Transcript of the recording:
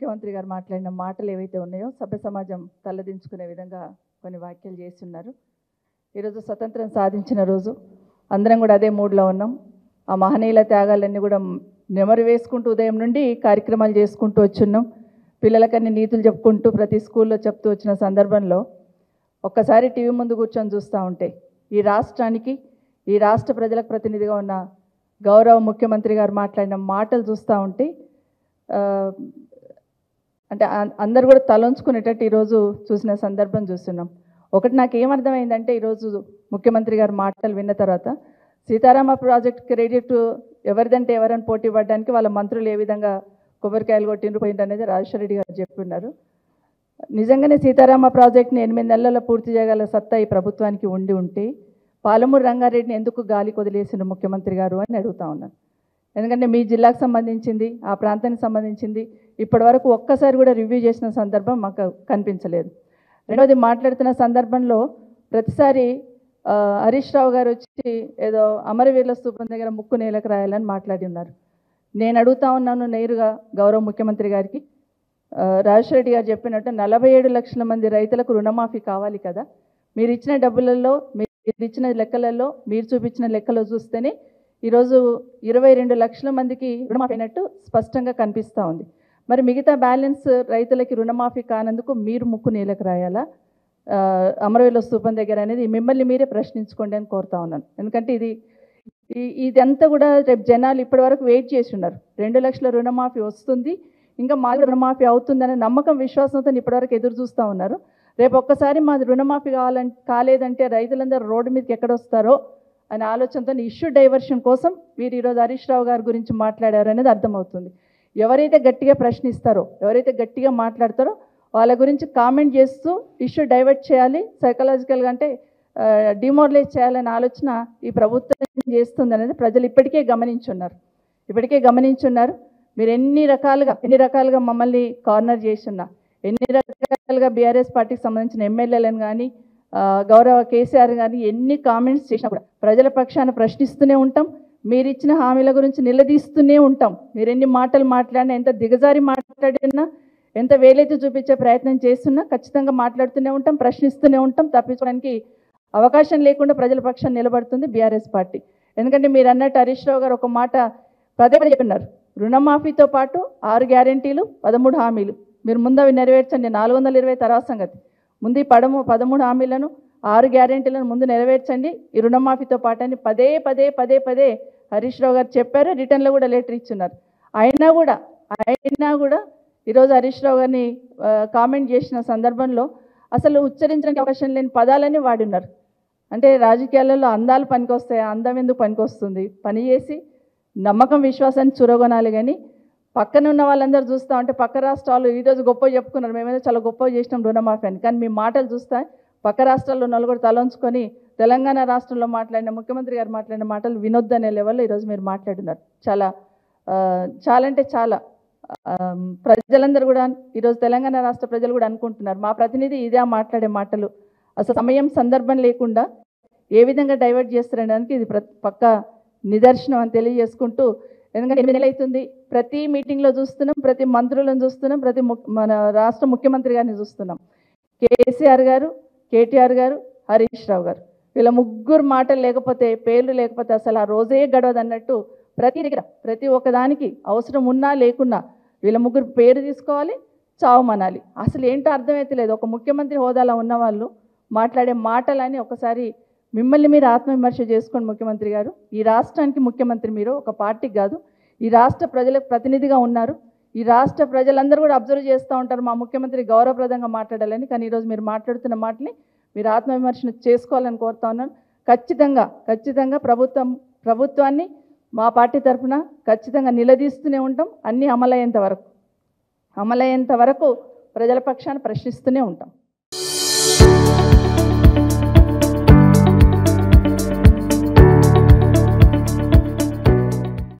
ముఖ్యమంత్రి గారు మాట్లాడిన మాటలు ఏవైతే ఉన్నాయో సభ్య సమాజం తలదించుకునే విధంగా కొన్ని వ్యాఖ్యలు చేస్తున్నారు. ఈరోజు స్వతంత్రం సాధించిన రోజు అందరం కూడా అదే మూడ్లో ఉన్నాం. ఆ మహనీయుల త్యాగాలన్నీ కూడా నెమరు వేసుకుంటూ ఉదయం నుండి కార్యక్రమాలు చేసుకుంటూ వచ్చున్నాం. పిల్లలకన్నీ నీతులు చెప్పుకుంటూ ప్రతి స్కూల్లో చెప్తూ వచ్చిన సందర్భంలో ఒక్కసారి టీవీ ముందు కూర్చొని చూస్తూ ఉంటే ఈ రాష్ట్రానికి ఈ రాష్ట్ర ప్రజలకు ప్రతినిధిగా ఉన్న గౌరవ ముఖ్యమంత్రి గారు మాట్లాడిన మాటలు చూస్తూ ఉంటే అంటే అందరు కూడా తలంచుకునేటట్టు ఈరోజు చూసిన సందర్భం చూస్తున్నాం. ఒకటి నాకు ఏమర్థమైందంటే ఈరోజు ముఖ్యమంత్రి గారు మాటలు విన్న తర్వాత సీతారామ ప్రాజెక్ట్ క్రెడిట్ ఎవరిదంటే ఎవరైనా పోటీ పడడానికి వాళ్ళ మంత్రులు ఏ విధంగా కొబ్బరికాయలు కొట్టిండ్రు పోయిండ్రు అనేది రాజశేఖర రెడ్డి గారు చెప్పున్నారు. నిజంగానే సీతారామ ప్రాజెక్ట్ని 8 నెలల్లో పూర్తి చేయగల సత్తా ఈ ప్రభుత్వానికి ఉంటే పాలమూరు రంగారెడ్డిని ఎందుకు గాలి కొదిలేసిన ముఖ్యమంత్రి గారు అని అడుగుతా ఉన్నాను. ఎందుకంటే మీ జిల్లాకు సంబంధించింది, ఆ ప్రాంతానికి సంబంధించింది ఇప్పటి వరకు ఒక్కసారి కూడా రివ్యూ చేసిన సందర్భం మాకు కనిపించలేదు. రెండవది మాట్లాడుతున్న సందర్భంలో ప్రతిసారి హరీష్ రావు గారు వచ్చి ఏదో అమరవీరుల స్తూపం దగ్గర ముక్కు నేలకు రాయాలని మాట్లాడి ఉన్నారు. నేను అడుగుతా ఉన్నాను నేరుగా గౌరవ ముఖ్యమంత్రి గారికి, రాజశేఖర రెడ్డి గారు చెప్పినట్టు 47 లక్షల మంది రైతులకు రుణమాఫీ కావాలి కదా, మీరు ఇచ్చిన డబ్బులలో మీరు ఇచ్చిన లెక్కలలో మీరు చూపించిన లెక్కలో చూస్తేనే ఈరోజు 22 లక్షల మందికి రుణమాఫీ అయినట్టు స్పష్టంగా కనిపిస్తూ ఉంది. మరి మిగతా బ్యాలెన్స్ రైతులకి రుణమాఫీ కానందుకు మీరు ముక్కు నేలకు రాయాలా అమరవీరుల స్తూపం దగ్గర అనేది మిమ్మల్ని మీరే ప్రశ్నించుకోండి అని కోరుతా ఉన్నాను. ఎందుకంటే ఇదంతా కూడా రేపు జనాలు ఇప్పటి వరకు వెయిట్ చేసి ఉన్నారు. 2 లక్షల రుణమాఫీ వస్తుంది, ఇంకా మాది రుణమాఫీ అవుతుందనే నమ్మకం విశ్వాసంతో ఇప్పటివరకు ఎదురు చూస్తూ ఉన్నారు. రేపు ఒక్కసారి మాది రుణమాఫీ కాలేదంటే రైతులందరూ రోడ్డు మీదకి ఎక్కడొస్తారో అనే ఆలోచనతో ఇష్యూ డైవర్షన్ కోసం మీరు ఈరోజు హరీష్ రావు గారి గురించి మాట్లాడారు అనేది అర్థమవుతుంది. ఎవరైతే గట్టిగా ప్రశ్నిస్తారో, ఎవరైతే గట్టిగా మాట్లాడతారో వాళ్ళ గురించి కామెంట్ చేస్తూ ఇష్యూ డైవర్ట్ చేయాలి, సైకలాజికల్గా అంటే డిమోరలైజ్ చేయాలనే ఆలోచన ఈ ప్రభుత్వం చేస్తుంది అనేది ప్రజలు ఇప్పటికే గమనించున్నారు. మీరు ఎన్ని రకాలుగా మమ్మల్ని కార్నర్ చేస్తున్నా, ఎన్ని రకాలుగా బీఆర్ఎస్ పార్టీకి సంబంధించిన ఎమ్మెల్యేలను కానీ గౌరవ కేసీఆర్ కానీ ఎన్ని కామెంట్స్ చేసినా కూడా ప్రజల పక్షాన ప్రశ్నిస్తూనే ఉంటాం. మీరు ఇచ్చిన హామీల గురించి నిలదీస్తూనే ఉంటాం. మీరు ఎన్ని మాటలు మాట్లాడినా, ఎంత దిగజారి మాట్లాడినా, ఎంత వేలైతే చూపించే ప్రయత్నం చేస్తున్నా ఖచ్చితంగా మాట్లాడుతూనే ఉంటాం, ప్రశ్నిస్తూనే ఉంటాం. తప్పించడానికి అవకాశం లేకుండా ప్రజల పక్షాన్ని నిలబడుతుంది బీఆర్ఎస్ పార్టీ. ఎందుకంటే మీరు అన్నట్టు హరీష్ రావు గారు ఒక మాట పదే చెప్పినారు, రుణమాఫీతో పాటు 6 గ్యారెంటీలు 13 హామీలు మీరు ముందు అవి నెరవేర్చండి. 420 తర్వాత సంగతి. ముందు ఈ 13 హామీలను 6 గ్యారెంటీలను ముందు నెరవేర్చండి ఈ రుణమాఫీతో పాటు అని పదే హరీష్ రావు గారు చెప్పారు. రిటర్న్లో కూడా లెటర్ ఇచ్చున్నారు. అయినా కూడా ఈరోజు హరీష్ రావు గారిని కామెంట్ చేసిన సందర్భంలో అసలు ఉచ్చరించడానికి అవకాశం లేని పదాలని వాడిన్నారు. అంటే రాజకీయాలలో అందాలు పనికొస్తాయా, అందం ఎందుకు పనికొస్తుంది, పని చేసి నమ్మకం విశ్వాసాన్ని చురగొనాలి. కానీ పక్కన ఉన్న వాళ్ళందరూ చూస్తూ ఉంటే పక్క రాష్ట్రాలు ఈరోజు గొప్ప చెప్పుకున్నారు, మేమేదో చాలా గొప్ప చేసినాం రుణమాఫీ అని. కానీ మీ మాటలు చూస్తే పక్క రాష్ట్రాల్లో నలుగురు తలంచుకొని తెలంగాణ రాష్ట్రంలో మాట్లాడిన ముఖ్యమంత్రి గారు మాట్లాడిన మాటలు వినొద్దనే లెవెల్లో ఈరోజు మీరు మాట్లాడున్నారు. చాలా అంటే చాలా ప్రజలందరూ కూడా ఈరోజు తెలంగాణ రాష్ట్ర ప్రజలు కూడా అనుకుంటున్నారు మా ప్రతినిధి ఇదే మాట్లాడే మాటలు అసలు సమయం సందర్భం లేకుండా ఏ విధంగా డైవర్ట్ చేస్తారనడానికి ఇది పక్క నిదర్శనం అని తెలియజేసుకుంటూ, ఎందుకంటే 8 నెలలు అవుతుంది ప్రతి మీటింగ్లో చూస్తున్నాం, ప్రతి మంత్రులను చూస్తున్నాం, మన రాష్ట్ర ముఖ్యమంత్రి గారిని చూస్తున్నాం. కేసీఆర్ గారు, కేటీఆర్ గారు, హరీష్ రావు గారు వీళ్ళ ముగ్గురు మాటలు లేకపోతే, పేర్లు లేకపోతే అసలు ఆ రోజే గడవదు అన్నట్టు ప్రతి ఒక్కదానికి అవసరం ఉన్నా లేకున్నా వీళ్ళ ముగ్గురు పేరు తీసుకోవాలి, చావమనాలి. అసలు ఏంటో అర్థమైతే లేదు. ఒక ముఖ్యమంత్రి హోదాలో ఉన్న వాళ్ళు మాట్లాడే మాటలని ఒకసారి మిమ్మల్ని మీరు ఆత్మవిమర్శ చేసుకోండి. ముఖ్యమంత్రి గారు, ఈ రాష్ట్రానికి ముఖ్యమంత్రి మీరు, ఒక పార్టీకి కాదు. ఈ రాష్ట్ర ప్రజలకు ప్రతినిధిగా ఉన్నారు. ఈ రాష్ట్ర ప్రజలందరూ కూడా అబ్జర్వ్ చేస్తూ ఉంటారు మా ముఖ్యమంత్రి గౌరవప్రదంగా మాట్లాడాలని. కానీ ఈరోజు మీరు మాట్లాడుతున్న మాటని మీరు ఆత్మవిమర్శన చేసుకోవాలని కోరుతా ఉన్నాను. ఖచ్చితంగా ప్రభుత్వాన్ని మా పార్టీ తరఫున ఖచ్చితంగా నిలదీస్తూనే ఉంటాం. అన్నీ అమలయ్యేంత వరకు ప్రజల పక్షాన ప్రశ్నిస్తూనే ఉంటాం.